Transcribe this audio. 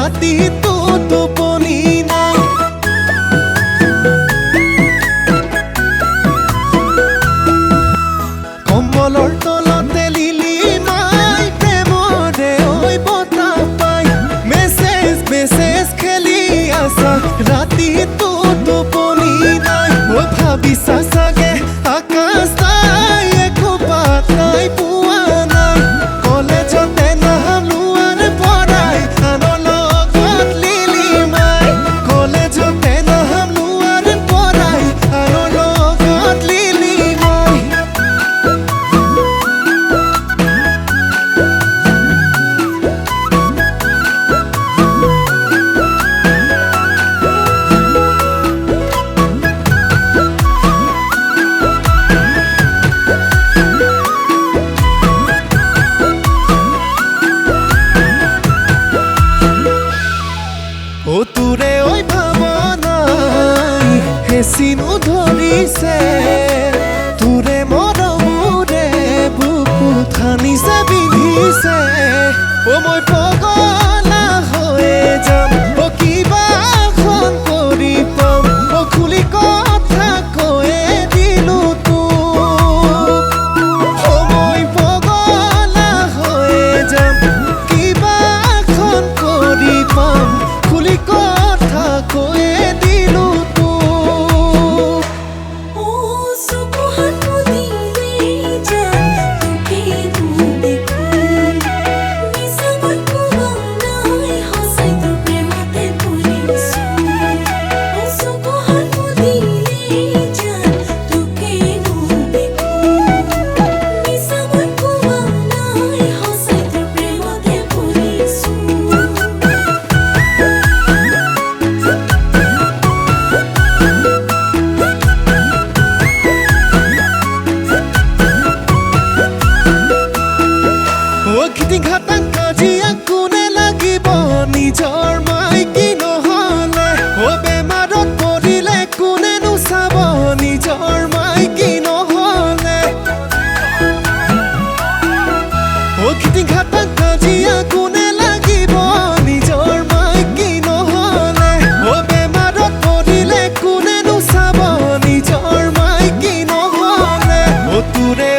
ৰাতিটো টোপনি নাই কম্বলৰ তলতে লিলি মাই প্ৰেমৰে ঐ বতাহ পাই মেছেজ মেছেজ খেলি আছা ৰাতিটো টোপনি নাই ঐ ভাবিছা চাগে আকাশ নাই একো পাতাই পোৱা নাই কলেজতে নাম লোৱাৰ পৰাই আনৰ লগত লিলি মাই কলেজতে নাম লোৱাৰ পৰাই আনৰ লগত লিলি মাই ও তোৰে ঐ ভাৱনাই হেঁচিনো ধৰিছে তোৰে মৰমৰে বুকুত সানিছে বিন্ধিছে ও মই পগলা হৈয়ে যাম ও কিবা এখন কৰি পাম ও খুলি কথা কৈয়ে দিলো তোক ও মই পগলা হৈয়ে যাম কিবা এখন কৰি পাম খুলি কথা কৈয়ে দিলো তোক ও সুবহান দিলে জান তোকে দেখো নিসবত নাই হসাই তো প্রেমতে পড়িছো ও সুবহান দিলে জান তোকে দেখো নিসবত নাই হসাই তো প্রেমতে পড়িছো খিটিং খাটাং কাজিয়া কোনে লাগিব নিজৰ মাইকী নহ'লে ও বেমাৰত পৰিলে কোনেনো চাব নিজৰ মাইকী নহ'লে ও খিটিং খাটাং কাজিয়া কোনে লাগিব নিজৰ মাইকী নহ'লে ও বেমাৰত পৰিলে কোনেনো চাব নিজৰ মাইকী নহ'লে ও তোৰে